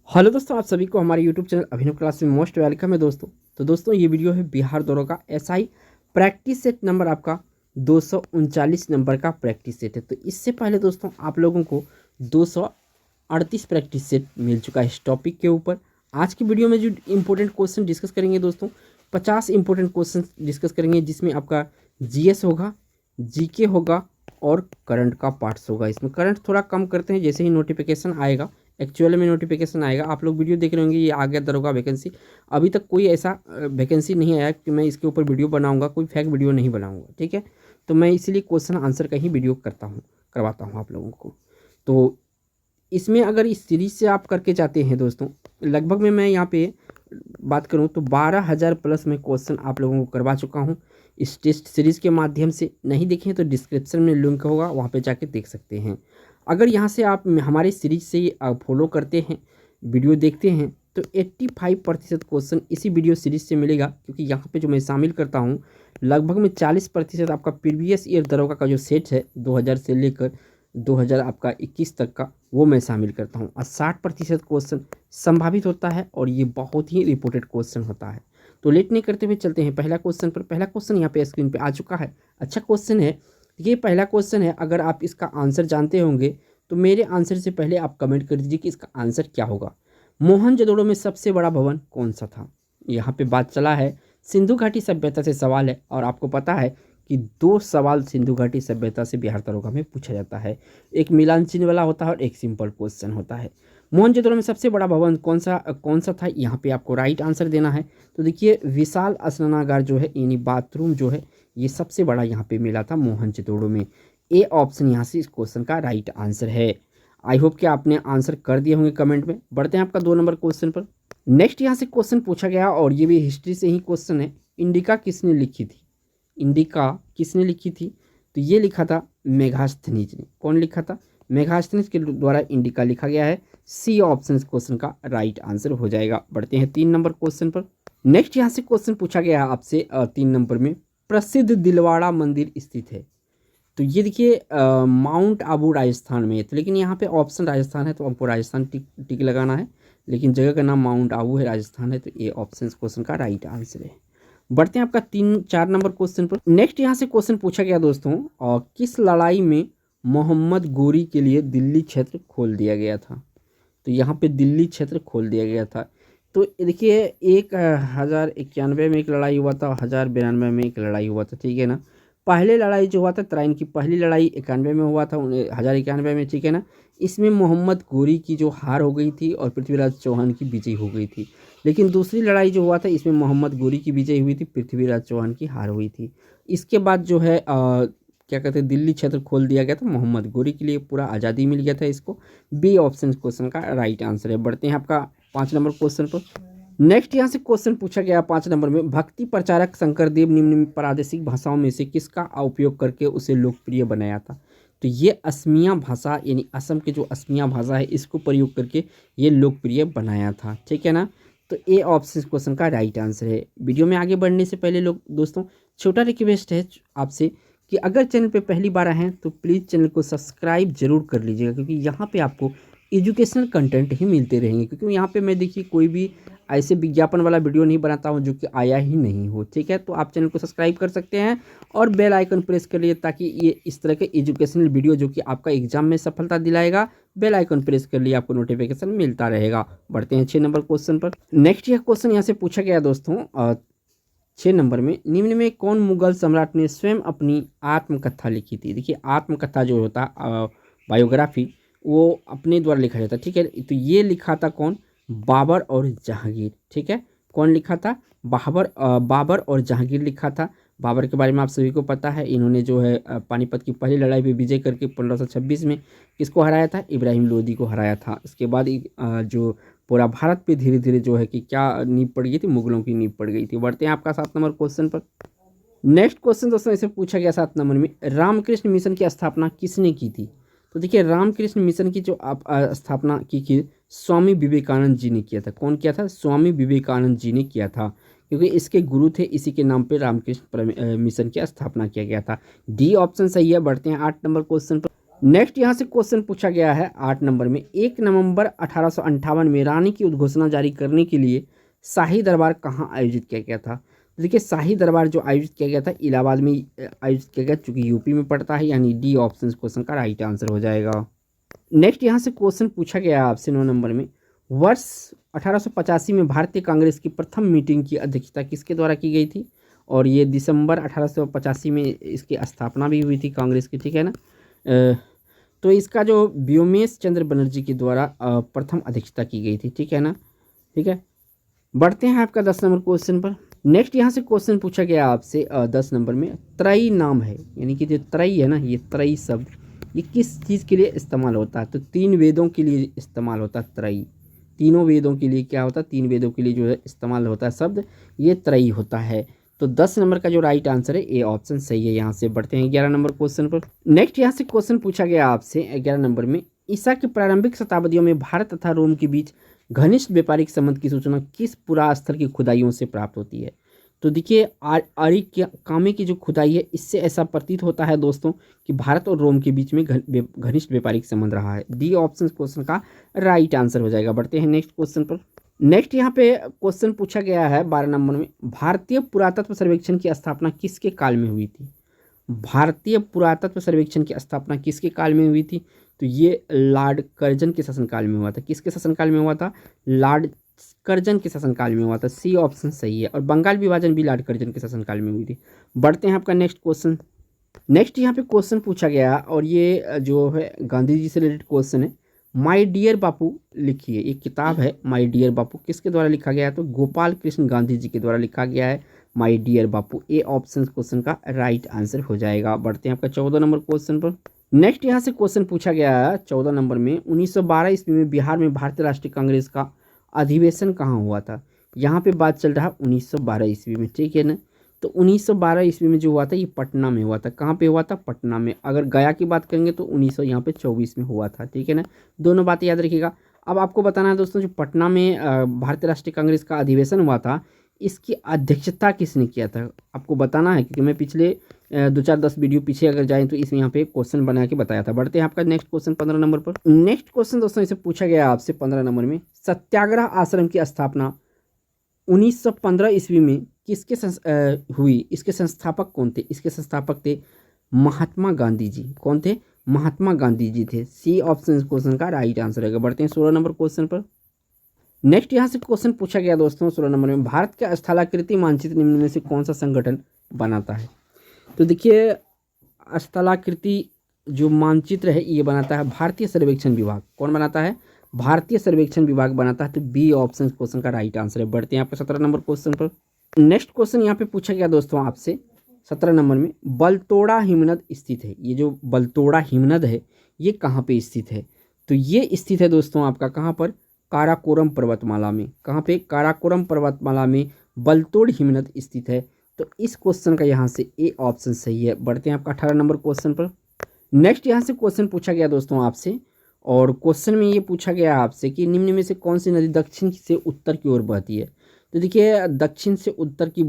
Hello दोस्तों, आप सभी को हमारे यूट्यूब चैनल अभिनव क्लास में मोस्ट वेलकम है दोस्तों। तो दोस्तों ये वीडियो है बिहार दौरों का एसआई प्रैक्टिस सेट नंबर आपका 239 नंबर का प्रैक्टिस सेट है। तो इससे पहले दोस्तों आप लोगों को 238 प्रैक्टिस सेट मिल चुका है इस टॉपिक के ऊपर। आज की वीडियो में जो इंपॉर्टेंट क्वेश्चन डिस्कस करेंगे दोस्तों, 50 इंपॉर्टेंट क्वेश्चन डिस्कस करेंगे, जिसमें आपका जीएस होगा, जीके होगा और करंट का पार्ट्स होगा। इसमें करंट थोड़ा कम करते हैं, जैसे ही नोटिफिकेशन आएगा, एक्चुअल में नोटिफिकेशन आएगा। आप लोग वीडियो देख रहे होंगे, ये आ गया दरोगा वैकेंसी। अभी तक कोई ऐसा वैकेंसी नहीं आया कि मैं इसके ऊपर वीडियो बनाऊंगा, कोई फेक वीडियो नहीं बनाऊंगा, ठीक है। तो मैं इसीलिए क्वेश्चन आंसर का ही वीडियो करवाता हूँ आप लोगों को। तो इसमें अगर इस सीरीज से आप करके जाते हैं दोस्तों, लगभग में मैं यहाँ पे बात करूँ तो 12,000 प्लस में क्वेश्चन आप लोगों को करवा चुका हूँ इस टेस्ट सीरीज़ के माध्यम से। नहीं देखें तो डिस्क्रिप्शन में लिंक होगा, वहाँ पे जाके देख सकते हैं। अगर यहाँ से आप हमारे सीरीज से फॉलो करते हैं, वीडियो देखते हैं, तो 85% क्वेश्चन इसी वीडियो सीरीज से मिलेगा, क्योंकि यहाँ पे जो मैं शामिल करता हूँ लगभग में 40% आपका प्रीवियस ईयर दरोगा का जो सेट है 2000 से लेकर 2000 आपका 21 तक का, वो मैं शामिल करता हूँ। और 60% क्वेश्चन संभावित होता है और ये बहुत ही रिपोर्टेड क्वेश्चन होता है। तो लेट नहीं करते हुए चलते हैं पहला क्वेश्चन पर। पहला क्वेश्चन यहाँ पे स्क्रीन पे आ चुका है, अच्छा क्वेश्चन है। ये पहला क्वेश्चन है, अगर आप इसका आंसर जानते होंगे तो मेरे आंसर से पहले आप कमेंट कर दीजिए कि इसका आंसर क्या होगा। मोहनजोदड़ो में सबसे बड़ा भवन कौन सा था? यहाँ पे बात चला है, सिंधु घाटी सभ्यता से सवाल है, और आपको पता है कि 2 सवाल सिंधु घाटी सभ्यता से बिहार दरोगा में पूछा जाता है, एक मिलान चिन्ह वाला होता है और एक सिंपल क्वेश्चन होता है। मोहनजोदड़ो में सबसे बड़ा भवन कौन सा था? यहाँ पे आपको राइट आंसर देना है। तो देखिए, विशाल स्नानागार जो है, यानी बाथरूम जो है, ये सबसे बड़ा यहाँ पे मिला था मोहनजोदड़ो में। ए ऑप्शन यहाँ से इस क्वेश्चन का राइट आंसर है। आई होप कि आपने आंसर कर दिए होंगे कमेंट में। बढ़ते हैं आपका 2 नंबर क्वेश्चन पर। नेक्स्ट यहाँ से क्वेश्चन पूछा गया, और ये भी हिस्ट्री से ही क्वेश्चन है। इंडिका किसने लिखी थी? इंडिका किसने लिखी थी? तो ये लिखा था मेगास्थनीज ने। कौन लिखा था? मेगास्थनीज के द्वारा इंडिका लिखा गया है। सी ऑप्शन इस क्वेश्चन का राइट आंसर हो जाएगा। बढ़ते हैं 3 नंबर क्वेश्चन पर। नेक्स्ट यहाँ से क्वेश्चन पूछा गया है आपसे 3 नंबर में, प्रसिद्ध दिलवाड़ा मंदिर स्थित है। तो ये देखिए, माउंट आबू राजस्थान में है। तो लेकिन यहाँ पे ऑप्शन राजस्थान है, तो आपको राजस्थान टिक लगाना है, लेकिन जगह का नाम माउंट आबू है, राजस्थान है। तो ये ऑप्शन इस क्वेश्चन का राइट आंसर है। बढ़ते हैं आपका 3-4 नंबर क्वेश्चन पर। नेक्स्ट यहाँ से क्वेश्चन पूछा गया दोस्तों, और किस लड़ाई में मोहम्मद गोरी के लिए दिल्ली क्षेत्र खोल दिया गया था? तो यहाँ पे दिल्ली क्षेत्र खोल दिया गया था। तो देखिए, 1091 में एक लड़ाई हुआ था, 1092 में एक लड़ाई हुआ था, ठीक है ना। पहले लड़ाई जो हुआ था तराइन की पहली लड़ाई 91 में हुआ था, 1091 में, ठीक है ना। इसमें मोहम्मद गोरी की जो हार हो गई थी और पृथ्वीराज चौहान की विजय हो गई थी। लेकिन दूसरी लड़ाई जो हुआ था, इसमें मोहम्मद गोरी की विजय हुई थी, पृथ्वीराज चौहान की हार हुई थी। इसके बाद जो है क्या कहते हैं, दिल्ली क्षेत्र खोल दिया गया था, मोहम्मद गोरी के लिए पूरा आज़ादी मिल गया था इसको। बी ऑप्शन क्वेश्चन का राइट आंसर है। बढ़ते हैं आपका 5 नंबर क्वेश्चन पर। नेक्स्ट यहाँ से क्वेश्चन पूछा गया 5 नंबर में, भक्ति प्रचारक शंकरदेव निम्न प्रादेशिक भाषाओं में से किसका उपयोग करके उसे लोकप्रिय बनाया था? तो ये असमिया भाषा, यानी असम के जो असमिया भाषा है, इसको प्रयोग करके ये लोकप्रिय बनाया था, ठीक है ना। तो ए ऑप्शन क्वेश्चन का राइट आंसर है। वीडियो में आगे बढ़ने से पहले लोग दोस्तों, छोटा रिक्वेस्ट है आपसे कि अगर चैनल पे पहली बार आए हैं तो प्लीज़ चैनल को सब्सक्राइब जरूर कर लीजिएगा, क्योंकि यहाँ पे आपको एजुकेशनल कंटेंट ही मिलते रहेंगे। क्योंकि यहाँ पे मैं देखिए कोई भी ऐसे विज्ञापन वाला वीडियो नहीं बनाता हूँ जो कि आया ही नहीं हो, ठीक है। तो आप चैनल को सब्सक्राइब कर सकते हैं और बेल आइकन प्रेस कर लिए, ताकि ये इस तरह के एजुकेशनल वीडियो जो कि आपका एग्जाम में सफलता दिलाएगा, बेल आइकन प्रेस कर लिए आपको नोटिफिकेशन मिलता रहेगा। बढ़ते हैं 6 नंबर क्वेश्चन पर। नेक्स्ट यह क्वेश्चन यहाँ से पूछा गया दोस्तों 6 नंबर में, निम्न में कौन मुगल सम्राट ने स्वयं अपनी आत्मकथा लिखी थी? देखिए, आत्मकथा जो होता है, बायोग्राफी, वो अपने द्वारा लिखा जाता है, ठीक है। तो ये लिखा था कौन? बाबर और जहांगीर, ठीक है। कौन लिखा था? बाबर और जहांगीर लिखा था। बाबर के बारे में आप सभी को पता है, इन्होंने जो है पानीपत की पहली लड़ाई में विजय करके 1526 में किसको हराया था? इब्राहिम लोदी को हराया था। इसके बाद जो पूरा भारत पे धीरे धीरे जो है कि क्या नींव पड़ गई थी? मुगलों की नींव पड़ गई थी। बढ़ते हैं आपका 7 नंबर क्वेश्चन पर। नेक्स्ट क्वेश्चन दोस्तों इसे पूछा गया 7 नंबर में, रामकृष्ण मिशन की स्थापना किसने की थी? तो देखिए, रामकृष्ण मिशन की जो आप स्थापना की स्वामी विवेकानंद जी ने किया था। कौन किया था? स्वामी विवेकानंद जी ने किया था, क्योंकि इसके गुरु थे, इसी के नाम पे रामकृष्ण मिशन की स्थापना किया गया था। डी ऑप्शन सही है। बढ़ते हैं 8 नंबर क्वेश्चन पर। नेक्स्ट यहाँ से क्वेश्चन पूछा गया है 8 नंबर में, 1 नवंबर 1858 में रानी की उद्घोषणा जारी करने के लिए शाही दरबार कहाँ आयोजित किया गया था। तो देखिए शाही दरबार जो आयोजित किया गया था इलाहाबाद में आयोजित किया गया, चूंकि यूपी में पड़ता है, यानी डी ऑप्शन क्वेश्चन का राइट आंसर हो जाएगा। नेक्स्ट यहाँ से क्वेश्चन पूछा गया है आपसे 9 नंबर में, वर्ष 1885 में भारतीय कांग्रेस की प्रथम मीटिंग की अध्यक्षता किसके द्वारा की गई थी, और ये दिसंबर 1885 में इसकी स्थापना भी हुई थी कांग्रेस की, ठीक है ना। तो इसका जो व्योमेश चंद्र बनर्जी के द्वारा प्रथम अध्यक्षता की गई थी, ठीक है ना। ठीक है, बढ़ते हैं आपका 10 नंबर क्वेश्चन पर। नेक्स्ट यहाँ से क्वेश्चन पूछा गया आपसे 10 नंबर में, त्रयी नाम है, यानी कि जो त्रयी है ना, ये त्रयी शब्द ये किस चीज़ के लिए इस्तेमाल होता है। तो 3 वेदों के लिए इस्तेमाल होता है त्रयी, तीनों वेदों के लिए क्या होता है, 3 वेदों के लिए जो है इस्तेमाल होता है शब्द, ये त्रयी होता है। तो 10 नंबर का जो राइट आंसर है ए ऑप्शन सही है। यहाँ से बढ़ते हैं 11 नंबर क्वेश्चन पर। नेक्स्ट यहाँ से क्वेश्चन पूछा गया आपसे 11 नंबर में, ईसा की प्रारंभिक शताब्दियों में भारत तथा रोम के बीच घनिष्ठ व्यापारिक संबंध की सूचना किस पुरास्थल की खुदाइयों से प्राप्त होती है। तो देखिए कामे की जो खुदाई है इससे ऐसा प्रतीत होता है दोस्तों कि भारत और रोम के बीच में घनिष्ठ व्यापारिक संबंध रहा है। डी ऑप्शन क्वेश्चन का राइट आंसर हो जाएगा। बढ़ते हैं नेक्स्ट क्वेश्चन पर। नेक्स्ट यहाँ पे क्वेश्चन पूछा गया है 12 नंबर में, भारतीय पुरातत्व सर्वेक्षण की स्थापना किसके काल में हुई थी। भारतीय पुरातत्व सर्वेक्षण की स्थापना किसके काल में हुई थी। तो ये लॉर्ड कर्जन के शासनकाल में हुआ था। किसके शासनकाल में हुआ था, लॉर्ड कर्जन के शासनकाल में हुआ था। सी ऑप्शन सही है। और बंगाल विभाजन भी लॉर्ड कर्जन के शासनकाल में हुई थी। बढ़ते हैं आपका नेक्स्ट क्वेश्चन। नेक्स्ट यहाँ पे क्वेश्चन पूछा गया और ये जो है गांधी जी से रिलेटेड क्वेश्चन है। माय डियर बापू लिखिए, एक किताब है माय डियर बापू, किसके द्वारा लिखा गया है। तो गोपाल कृष्ण गांधी जी के द्वारा लिखा गया है my dear Bapu. A option question का राइट आंसर हो जाएगा। बढ़ते हैं आपका 14 नंबर क्वेश्चन पर। नेक्स्ट यहाँ से क्वेश्चन पूछा गया है 14 नंबर में, 1912 ईस्वी में बिहार में भारतीय राष्ट्रीय कांग्रेस का अधिवेशन कहाँ हुआ था। यहाँ पे बात चल रहा है 1912 ईस्वी में, ठीक है ना। तो 1912 ईस्वी में जो हुआ था ये पटना में हुआ था। कहाँ पे हुआ था, पटना में। अगर गया की बात करेंगे तो 1924 में हुआ था, ठीक है ना। दोनों बातें याद रखिएगा। अब आपको बताना है दोस्तों, जो पटना में भारतीय राष्ट्रीय कांग्रेस का अधिवेशन हुआ था इसकी अध्यक्षता किसने किया था, आपको बताना है, क्योंकि मैं पिछले 2-4-10 वीडियो पीछे अगर जाएँ तो इसमें यहाँ पे क्वेश्चन बना के बताया था। बढ़ते हैं आपका नेक्स्ट क्वेश्चन 15 नंबर पर। नेक्स्ट क्वेश्चन दोस्तों इसे पूछा गया आपसे 15 नंबर में, सत्याग्रह आश्रम की स्थापना 1915 ईस्वी में किसके हुई, इसके संस्थापक कौन थे। इसके संस्थापक थे महात्मा गांधी जी। कौन थे, महात्मा गांधी जी थे। सी ऑप्शन क्वेश्चन का राइट आंसर है। बढ़ते हैं 16 नंबर क्वेश्चन पर। नेक्स्ट यहाँ से क्वेश्चन पूछा गया दोस्तों 16 नंबर में, भारत के स्थलाकृति मानचित्र निम्न में से कौन सा संगठन बनाता है। तो देखिए स्थलाकृति जो मानचित्र है ये बनाता है भारतीय सर्वेक्षण विभाग। कौन बनाता है, भारतीय सर्वेक्षण विभाग बनाता है। तो बी ऑप्शन क्वेश्चन का राइट आंसर है। बढ़ते हैं आपके 17 नंबर क्वेश्चन पर। नेक्स्ट क्वेश्चन यहाँ पे पूछा गया दोस्तों आपसे 17 नंबर में, बलतोड़ा हिमनद स्थित है। ये जो बलतोड़ा हिमनद है ये कहाँ पे स्थित है। तो ये स्थित है दोस्तों आपका कहाँ पर, काराकोरम पर्वतमाला में। कहाँ पे, काराकोरम पर्वतमाला में बलतोड़ हिमनद स्थित है। तो इस क्वेश्चन का यहाँ से ए ऑप्शन सही है। बढ़ते हैं आपका 18 नंबर क्वेश्चन पर। नेक्स्ट यहाँ से क्वेश्चन पूछा गया दोस्तों आपसे, और क्वेश्चन में ये पूछा गया आपसे कि निम्न में से कौन सी नदी दक्षिण से उत्तर की ओर बहती है। तो देखिए दक्षिण से उत्तर की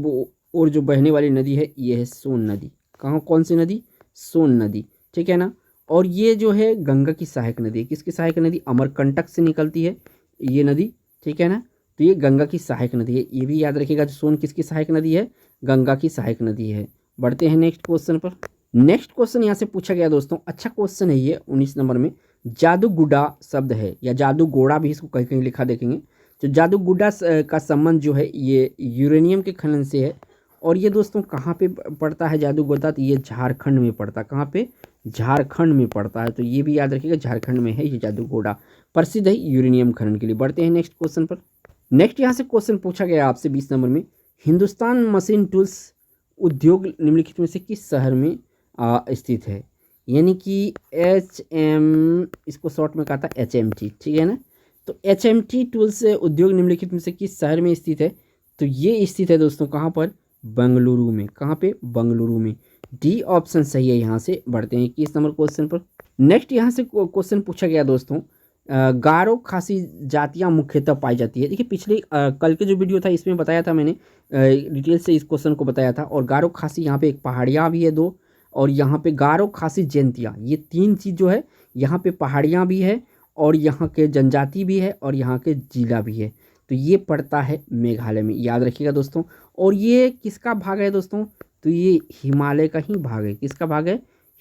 ओर जो बहने वाली नदी है ये है सोन नदी। कहाँ, कौन सी नदी, सोन नदी, ठीक है ना। और ये जो है गंगा की सहायक नदी है। किसकी सहायक नदी, अमरकंटक से निकलती है ये नदी, ठीक है ना। तो ये गंगा की सहायक नदी है। ये भी याद रखिएगा, सोन किसकी सहायक नदी है, गंगा की सहायक नदी है। बढ़ते हैं नेक्स्ट क्वेश्चन पर। नेक्स्ट क्वेश्चन यहाँ से पूछा गया दोस्तों, अच्छा क्वेश्चन है ये 19 नंबर में, जादूगुडा शब्द है या जादूगोड़ा भी इसको कहीं कहीं लिखा देखेंगे। तो जादूगुडा का संबंध जो है ये यूरेनियम के खनन से है। और ये दोस्तों कहाँ पे पड़ता है जादूगोड़ा, तो ये झारखंड में पड़ता है। कहाँ पे, झारखंड में पड़ता है। तो ये भी याद रखिएगा झारखंड में है ये जादूगोड़ा, प्रसिद्ध है यूरेनियम खनन के लिए। बढ़ते हैं नेक्स्ट क्वेश्चन पर। नेक्स्ट यहाँ से क्वेश्चन पूछा गया आपसे 20 नंबर में, हिंदुस्तान मशीन टूल्स उद्योग निम्नलिखित में से किस शहर में स्थित है। यानी कि HM, इसको शॉर्ट में कहा था HMT, ठीक है ना। तो HMT टूल्स उद्योग निम्नलिखित में से किस शहर में स्थित है। तो ये स्थित है दोस्तों कहाँ पर, बंगलुरु में। कहाँ पे, बंगलुरु में। डी ऑप्शन सही है। यहाँ से बढ़ते हैं 21 नंबर क्वेश्चन पर। नेक्स्ट यहाँ से क्वेश्चन पूछा गया दोस्तों, गारो खासी जातियाँ मुख्यतः पाई जाती है। देखिए पिछले कल के जो वीडियो था इसमें बताया था मैंने, डिटेल से इस क्वेश्चन को बताया था। और गारो खासी यहाँ पे एक पहाड़ियाँ भी है 2, और यहाँ पे गारो, खासी, जैंतिया, ये 3 चीज़ जो है, यहाँ पे पहाड़ियाँ भी है और यहाँ के जनजाति भी है और यहाँ के जिला भी है। तो ये पड़ता है मेघालय में, याद रखिएगा दोस्तों। और ये किसका भाग है दोस्तों? तो ये हिमालय का ही भाग है। किसका भाग है?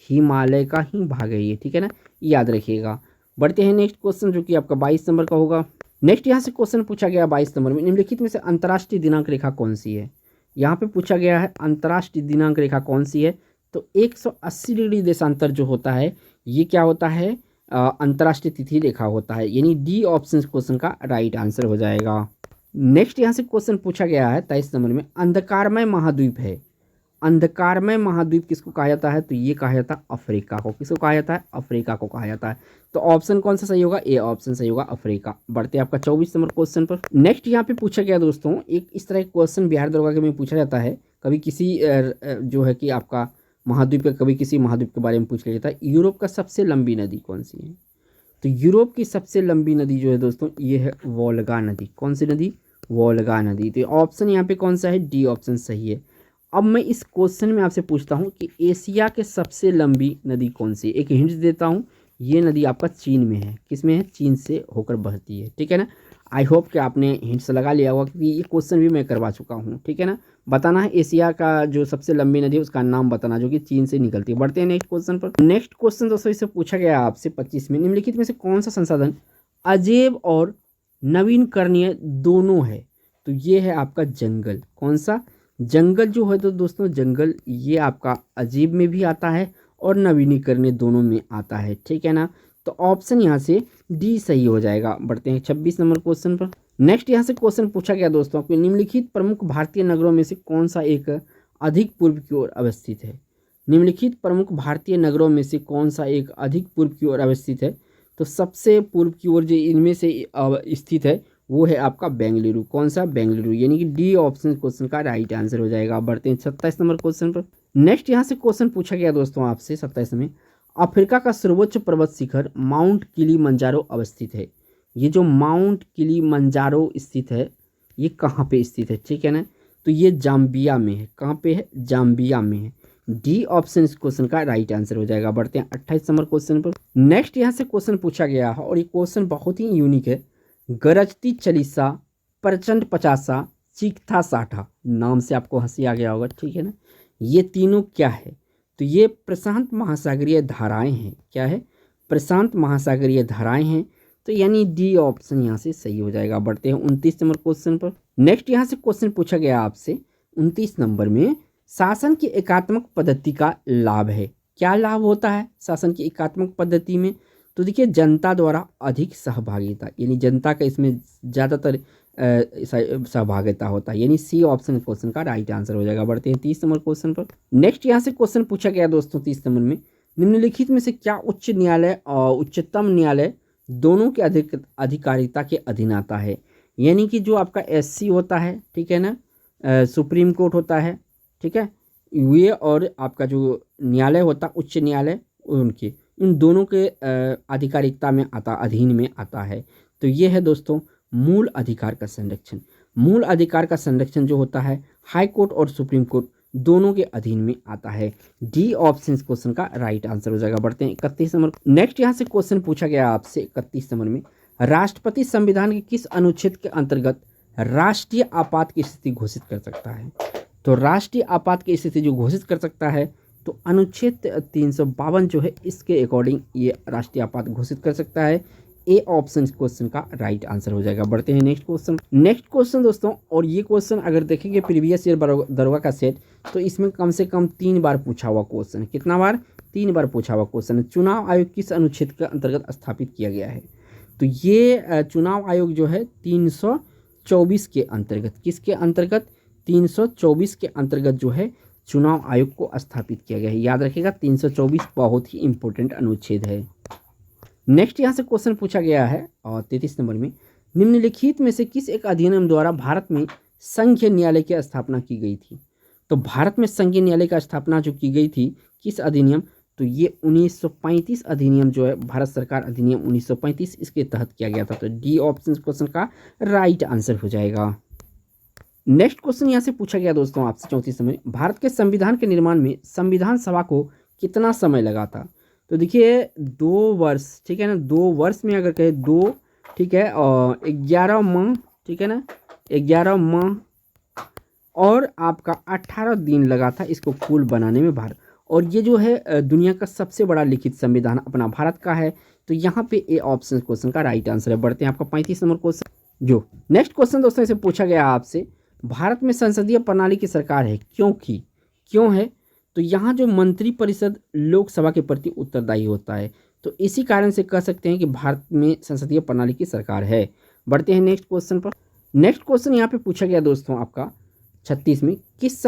हिमालय का ही भाग है ये, ठीक है ना, याद रखिएगा। बढ़ते हैं नेक्स्ट क्वेश्चन, जो कि आपका 22 नंबर का होगा। नेक्स्ट यहाँ से क्वेश्चन पूछा गया 22 नंबर में, निम्नलिखित में से अंतर्राष्ट्रीय दिनांक रेखा कौन सी है? यहाँ पे पूछा गया है अंतर्राष्ट्रीय दिनांक रेखा कौन सी है। तो 180 डिग्री देशांतर जो होता है, ये क्या होता है? अंतर्राष्ट्रीय तिथि रेखा होता है, यानी डी ऑप्शन क्वेश्चन का राइट आंसर हो जाएगा। नेक्स्ट यहाँ से क्वेश्चन पूछा गया है 23 नंबर में, अंधकारमय महाद्वीप है। अंधकारमय महाद्वीप किसको कहा जाता है? तो ये कहा जाता है अफ्रीका को। किसको कहा जाता है? अफ्रीका को कहा जाता है। तो ऑप्शन कौन सा सही होगा? ए ऑप्शन सही होगा, अफ्रीका। बढ़ते हैं आपका 24 नंबर क्वेश्चन पर। नेक्स्ट यहाँ पे पूछा गया दोस्तों, एक इस तरह का क्वेश्चन बिहार दरोगा के में पूछा जाता है, कभी किसी जो है कि आपका महाद्वीप का, कभी किसी महाद्वीप के बारे में पूछ लिया जाता है। यूरोप का सबसे लंबी नदी कौन सी है? तो यूरोप की सबसे लंबी नदी जो है दोस्तों, ये है वोल्गा नदी। कौन सी नदी? वोल्गा नदी। तो ऑप्शन यहाँ पे कौन सा है? डी ऑप्शन सही है। अब मैं इस क्वेश्चन में आपसे पूछता हूँ कि एशिया के सबसे लंबी नदी कौन सी है? एक हिंट देता हूँ, ये नदी आपका चीन में है। किस में है? चीन से होकर बहती है, ठीक है ना। आई होप कि आपने हिंट्स लगा लिया होगा, क्योंकि ये क्वेश्चन भी मैं करवा चुका हूँ, ठीक है ना। बताना है एशिया का जो सबसे लंबी नदी है उसका नाम बताना, जो कि चीन से निकलती है। बढ़ते हैं नेक्स्ट क्वेश्चन पर। नेक्स्ट क्वेश्चन दोस्तों इससे पूछा गया आपसे 25 में, निम्नलिखित में से कौन सा संसाधन अजैव और नवीनकरणीय दोनों है? तो ये है आपका जंगल। कौन सा? जंगल जो है तो दोस्तों, जंगल ये आपका अजीब में भी आता है और नवीनीकरणीय दोनों में आता है, ठीक है ना। तो ऑप्शन यहाँ से डी सही हो जाएगा। बढ़ते हैं 26 नंबर क्वेश्चन पर। नेक्स्ट यहाँ से क्वेश्चन पूछा गया दोस्तों, आपको निम्नलिखित प्रमुख भारतीय नगरों में से कौन सा एक अधिक पूर्व की ओर अवस्थित है? निम्नलिखित प्रमुख भारतीय नगरों में से कौन सा एक अधिक पूर्व की ओर अवस्थित है? तो सबसे पूर्व की ओर जो इनमें से स्थित है वो है आपका बेंगलुरु। कौन सा? बेंगलुरु, यानी कि डी ऑप्शन क्वेश्चन का राइट आंसर हो जाएगा। बढ़ते हैं 27 नंबर क्वेश्चन पर। नेक्स्ट यहाँ से क्वेश्चन पूछा गया दोस्तों आपसे 27 में, अफ्रीका का सर्वोच्च पर्वत शिखर माउंट किलीमंजारो अवस्थित है। ये जो माउंट किलीमंजारो स्थित है, ये कहाँ पे स्थित है, ठीक है ना। तो ये जाम्बिया में है। कहाँ पे है? जाम्बिया में है। डी ऑप्शन इस क्वेश्चन का राइट आंसर हो जाएगा। बढ़ते हैं 28 नंबर क्वेश्चन पर। नेक्स्ट यहाँ से क्वेश्चन पूछा गया है और ये क्वेश्चन बहुत ही यूनिक है। गरजती चालीसा, प्रचंड पचासा, चीखता साठा, नाम से आपको हंसी आ गया होगा, ठीक है ना। ये तीनों क्या है? तो ये प्रशांत महासागरीय धाराएं हैं। क्या है? प्रशांत महासागरीय धाराएं हैं। तो यानी डी ऑप्शन यहाँ से सही हो जाएगा। बढ़ते हैं 29 नंबर क्वेश्चन पर। नेक्स्ट यहाँ से क्वेश्चन पूछा गया आपसे 29 नंबर में, शासन की एकात्मक पद्धति का लाभ है। क्या लाभ होता है शासन की एकात्मक पद्धति में? तो देखिए, जनता द्वारा अधिक सहभागिता, यानी जनता का इसमें ज़्यादातर सहभागिता होता है, यानी सी ऑप्शन क्वेश्चन का राइट आंसर हो जाएगा। बढ़ते हैं 30 नंबर क्वेश्चन पर। नेक्स्ट यहाँ से क्वेश्चन पूछा गया दोस्तों 30 नंबर में, निम्नलिखित में से क्या उच्च न्यायालय और उच्चतम न्यायालय दोनों के अधिकारिता के अधीन आता है? यानी कि जो आपका एससी होता है, ठीक है ना, सुप्रीम कोर्ट होता है, ठीक है, ये और आपका जो न्यायालय होता है उच्च न्यायालय, उनके इन दोनों के आधिकारिकता में आता, अधीन में आता है। तो ये है दोस्तों मूल अधिकार का संरक्षण। मूल अधिकार का संरक्षण जो होता है हाई कोर्ट और सुप्रीम कोर्ट दोनों के अधीन में आता है। डी ऑप्शन इस क्वेश्चन का राइट आंसर हो जाएगा। बढ़ते हैं 31 नंबर। नेक्स्ट यहाँ से क्वेश्चन पूछा गया आपसे 31 नंबर में, राष्ट्रपति संविधान के किस अनुच्छेद के अंतर्गत राष्ट्रीय आपात की स्थिति घोषित कर सकता है? तो राष्ट्रीय आपात की स्थिति जो घोषित कर सकता है, तो अनुच्छेद 352 जो है इसके अकॉर्डिंग ये राष्ट्रीय आपात घोषित कर सकता है। ए ऑप्शन इस क्वेश्चन का राइट आंसर हो जाएगा। बढ़ते हैं नेक्स्ट क्वेश्चन। नेक्स्ट क्वेश्चन दोस्तों, और ये क्वेश्चन अगर देखेंगे प्रीवियस ईयर दरोगा का सेट, तो इसमें कम से कम 3 बार पूछा हुआ क्वेश्चन है। कितना बार? 3 बार पूछा हुआ क्वेश्चन है। चुनाव आयोग किस अनुच्छेद के अंतर्गत स्थापित किया गया है? तो ये चुनाव आयोग जो है 324 के अंतर्गत, किसके अंतर्गत? 324 के अंतर्गत जो है चुनाव आयोग को स्थापित किया गया है। याद रखिएगा 324 बहुत ही इंपॉर्टेंट अनुच्छेद है। नेक्स्ट यहाँ से क्वेश्चन पूछा गया है और 33 नंबर में, निम्नलिखित में से किस एक अधिनियम द्वारा भारत में संघीय न्यायालय की स्थापना की गई थी? तो भारत में संघीय न्यायालय का स्थापना जो की गई थी किस अधिनियम? तो ये 1935 अधिनियम जो है, भारत सरकार अधिनियम 1935, इसके तहत किया गया था। तो डी ऑप्शन क्वेश्चन का राइट आंसर हो जाएगा। नेक्स्ट क्वेश्चन यहाँ से पूछा गया दोस्तों आपसे 34 में, भारत के संविधान के निर्माण में संविधान सभा को कितना समय लगा था? तो देखिए 2 वर्ष, ठीक है ना, 2 वर्ष में अगर कहे 2, ठीक है, और 11 माह, ठीक है ना, 11 माह और आपका 18 दिन लगा था इसको कुल बनाने में भारत। और ये जो है दुनिया का सबसे बड़ा लिखित संविधान अपना भारत का है। तो यहाँ पे ए ऑप्शन क्वेश्चन का राइट आंसर है। बढ़ते हैं आपका 35 नंबर क्वेश्चन। जो नेक्स्ट क्वेश्चन दोस्तों इसे पूछा गया आपसे, भारत में संसदीय प्रणाली की सरकार है क्योंकि क्यों है? तो यहाँ जो मंत्रिपरिषद लोकसभा के प्रति उत्तरदायी होता है, तो इसी कारण से कह सकते हैं कि भारत में संसदीय प्रणाली की सरकार है। बढ़ते हैं नेक्स्ट क्वेश्चन पर। नेक्स्ट क्वेश्चन यहाँ पे पूछा गया दोस्तों आपका 36 में, किस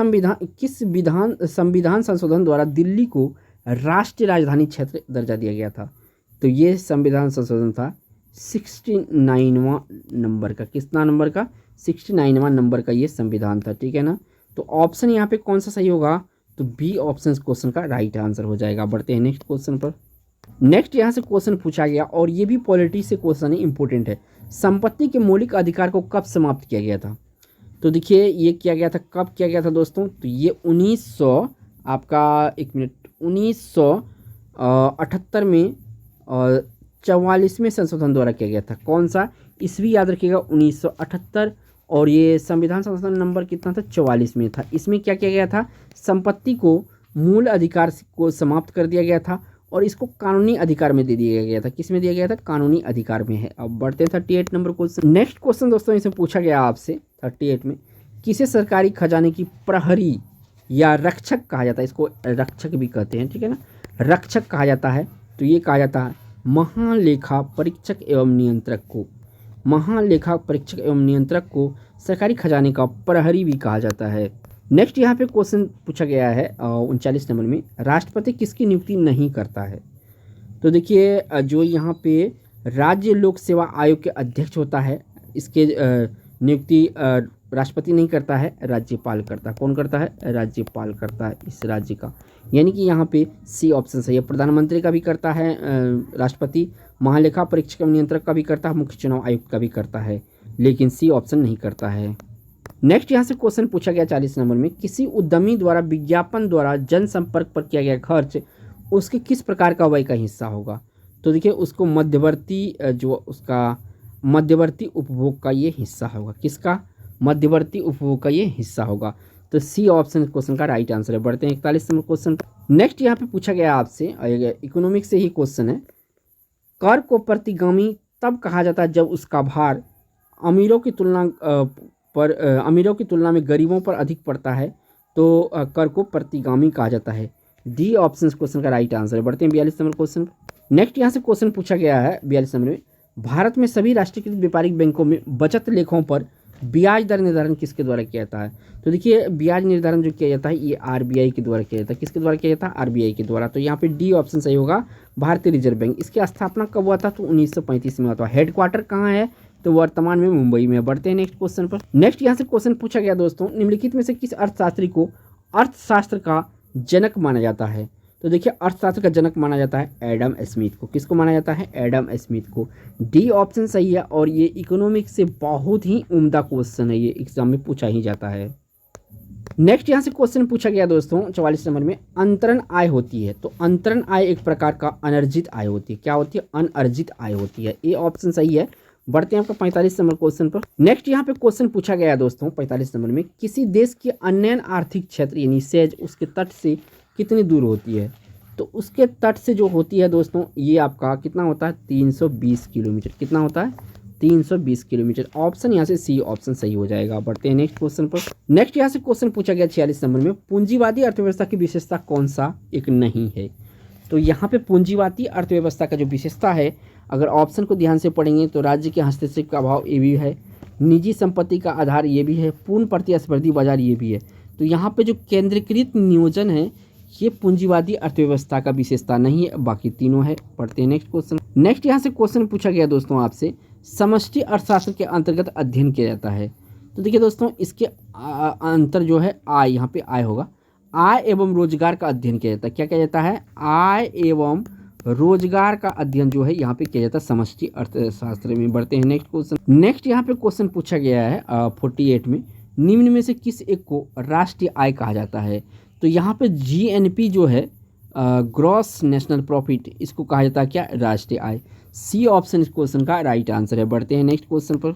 संविधान संशोधन द्वारा दिल्ली को राष्ट्रीय राजधानी क्षेत्र दर्जा दिया गया था? तो ये संविधान संशोधन था 69वां नंबर का। कितना नंबर का? 69वां नंबर का ये संविधान था, ठीक है ना। तो ऑप्शन यहाँ पे कौन सा सही होगा? तो बी ऑप्शन क्वेश्चन का राइट आंसर हो जाएगा। बढ़ते हैं नेक्स्ट क्वेश्चन पर। नेक्स्ट यहाँ से क्वेश्चन पूछा गया और ये भी पॉलिटी से क्वेश्चन है, इंपॉर्टेंट है। संपत्ति के मौलिक अधिकार को कब समाप्त किया गया था? तो देखिए ये किया गया था, कब किया गया था दोस्तों? तो ये 1900 आपका 1978 में 44वें संशोधन द्वारा किया गया था। कौन सा ईस्वी याद रखिएगा? 1978। और ये संविधान संशोधन नंबर कितना था? 44 में था। इसमें क्या किया गया था? संपत्ति को मूल अधिकार को समाप्त कर दिया गया था और इसको कानूनी अधिकार में दे दिया गया था। किस में दिया गया था? कानूनी अधिकार में है। अब बढ़ते हैं 38 नंबर क्वेश्चन। नेक्स्ट क्वेश्चन दोस्तों इसे पूछा गया आपसे 38 में, किसे सरकारी खजाने की प्रहरी या रक्षक कहा जाता है? इसको रक्षक भी कहते हैं, ठीक है ना, रक्षक कहा जाता है। तो ये कहा जाता है महालेखा परीक्षक एवं नियंत्रक को। महालेखा परीक्षक एवं नियंत्रक को सरकारी खजाने का प्रहरी भी कहा जाता है। नेक्स्ट यहाँ पे क्वेश्चन पूछा गया है 39 नंबर में, राष्ट्रपति किसकी नियुक्ति नहीं करता है? तो देखिए जो यहाँ पे राज्य लोक सेवा आयोग के अध्यक्ष होता है, इसके नियुक्ति राष्ट्रपति नहीं करता है, राज्यपाल करता है। कौन करता है? राज्यपाल करता है इस राज्य का। यानी कि यहाँ पे सी ऑप्शन सही है। प्रधानमंत्री का भी करता है राष्ट्रपति, महालेखा परीक्षक नियंत्रक का भी करता है, मुख्य चुनाव आयुक्त का भी करता है, लेकिन सी ऑप्शन नहीं करता है। नेक्स्ट यहाँ से क्वेश्चन पूछा गया 40 नंबर में, किसी उद्यमी द्वारा विज्ञापन द्वारा जनसंपर्क पर किया गया खर्च उसके किस प्रकार का व्यय का हिस्सा होगा? तो देखिए उसको मध्यवर्ती जो उसका मध्यवर्ती उपभोग का ये हिस्सा होगा। किसका? मध्यवर्ती उपभोग का ये हिस्सा होगा। तो सी ऑप्शन क्वेश्चन का राइट आंसर है। बढ़ते हैं 41 नंबर क्वेश्चन। नेक्स्ट यहाँ पे पूछा गया आपसे, इकोनॉमिक्स से ही क्वेश्चन है, कर को प्रतिगामी तब कहा जाता है जब उसका भार अमीरों की तुलना में गरीबों पर अधिक पड़ता है, तो कर को प्रतिगामी कहा जाता है। डी ऑप्शन क्वेश्चन का राइट आंसर है। बढ़ते हैं 42 नंबर क्वेश्चन। नेक्स्ट यहाँ से क्वेश्चन पूछा गया है 42 नंबर में, भारत में सभी राष्ट्रीयकृत व्यापारिक बैंकों में बचत लेखों पर ब्याज दर निर्धारण किसके द्वारा किया जाता है? तो देखिए ब्याज निर्धारण जो किया जाता है ये आरबीआई के द्वारा किया जाता है। किसके द्वारा किया जाता है? आरबीआई के द्वारा। तो यहाँ पे डी ऑप्शन सही होगा, भारतीय रिजर्व बैंक। इसकी स्थापना कब हुआ था? तो 1935 में हुआ था। हेडक्वार्टर कहाँ है? तो वर्तमान में मुंबई में। बढ़ते हैं नेक्स्ट क्वेश्चन पर। नेक्स्ट यहाँ से क्वेश्चन पूछा गया दोस्तों, निम्नलिखित में से किस अर्थशास्त्री को अर्थशास्त्र का जनक माना जाता है? तो देखिए अर्थशास्त्र का जनक माना जाता है एडम स्मिथ को। किसको माना जाता है? एडम स्मिथ को। डी ऑप्शन सही है और ये इकोनॉमिक्स से बहुत ही उम्दा क्वेश्चन है, ये एग्जाम में पूछा ही जाता है। नेक्स्ट यहाँ से क्वेश्चन पूछा गया दोस्तों 44 नंबर में, अंतरण आय होती है। तो अंतरण आय एक प्रकार का अनर्जित आय होती है। क्या होती है? अनअर्जित आय होती है। ए ऑप्शन सही है। बढ़ते हैं आपका 45 नंबर क्वेश्चन पर। नेक्स्ट यहाँ पे क्वेश्चन पूछा गया दोस्तों 45 नंबर में, किसी देश के अन्य आर्थिक क्षेत्र यानी सेज उसके तट से कितनी दूर होती है? तो उसके तट से जो होती है दोस्तों ये आपका कितना होता है? 320 किलोमीटर। कितना होता है? 320 किलोमीटर। ऑप्शन यहाँ से सी ऑप्शन सही हो जाएगा। बढ़ते हैं नेक्स्ट क्वेश्चन पर। नेक्स्ट यहाँ से क्वेश्चन पूछा गया 46 नंबर में, पूंजीवादी अर्थव्यवस्था की विशेषता कौन सा एक नहीं है? तो यहाँ पे पूंजीवादी अर्थव्यवस्था का जो विशेषता है, अगर ऑप्शन को ध्यान से पढ़ेंगे तो राज्य के हस्तक्षेप का अभाव ये भी है, निजी संपत्ति का आधार ये भी है, पूर्ण प्रतिस्पर्धी बाजार ये भी है। तो यहाँ पे जो केंद्रीकृत नियोजन है ये पूंजीवादी अर्थव्यवस्था का विशेषता नहीं है, बाकी तीनों है। पढ़ते हैं नेक्स्ट क्वेश्चन। नेक्स्ट यहाँ से क्वेश्चन पूछा गया दोस्तों आपसे, समष्टि अर्थशास्त्र के अंतर्गत अध्ययन किया जाता है। तो देखिए दोस्तों इसके अंतर जो है आय, यहाँ पे आय होगा, आय एवं रोजगार का अध्ययन किया जाता है। क्या किया जाता है? आय एवं रोजगार का अध्ययन जो है यहाँ पे किया जाता है समष्टि अर्थशास्त्र में। बढ़ते हैं नेक्स्ट क्वेश्चन। नेक्स्ट यहाँ पे क्वेश्चन पूछा गया है 48 में, निम्न में से किस एक को राष्ट्रीय आय कहा जाता है? तो यहाँ पे जीएनपी जो है ग्रॉस नेशनल प्रॉफिट, इसको कहा जाता है क्या, राष्ट्रीय आय। सी ऑप्शन इस क्वेश्चन का राइट आंसर है। बढ़ते हैं नेक्स्ट क्वेश्चन पर।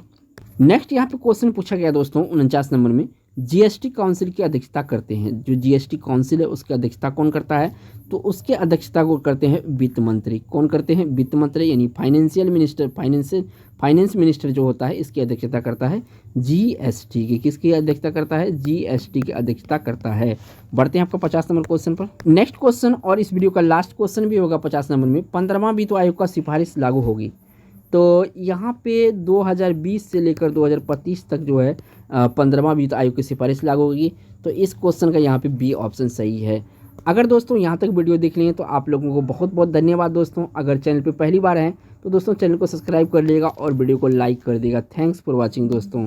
नेक्स्ट यहाँ पे क्वेश्चन पूछा गया दोस्तों 49 नंबर में, जीएसटी काउंसिल की अध्यक्षता करते हैं, जो जीएसटी काउंसिल है उसकी अध्यक्षता कौन करता है, तो उसके अध्यक्षता को करते हैं वित्त मंत्री। कौन करते हैं, वित्त मंत्री, यानी फाइनेंशियल मिनिस्टर, फाइनेंस मिनिस्टर जो होता है इसकी अध्यक्षता करता है जीएसटी की। किसकी अध्यक्षता करता है, जीएसटी की अध्यक्षता करता है। बढ़ते हैं आपका 50 नंबर क्वेश्चन पर। नेक्स्ट क्वेश्चन और इस वीडियो का लास्ट क्वेश्चन भी होगा 50 नंबर में, 15वां वित्त आयोग का सिफारिश लागू होगी। तो यहाँ पे 2020 से लेकर 2025 तक जो है 15वां वित्त आयोग की सिफारिश लागू होगी। तो इस क्वेश्चन का यहाँ पे बी ऑप्शन सही है। अगर दोस्तों यहाँ तक वीडियो देख लिए तो आप लोगों को बहुत बहुत धन्यवाद दोस्तों। अगर चैनल पे पहली बार हैं तो दोस्तों चैनल को सब्सक्राइब कर लीजिएगा और वीडियो को लाइक कर दीजिएगा। थैंक्स फॉर वॉचिंग दोस्तों।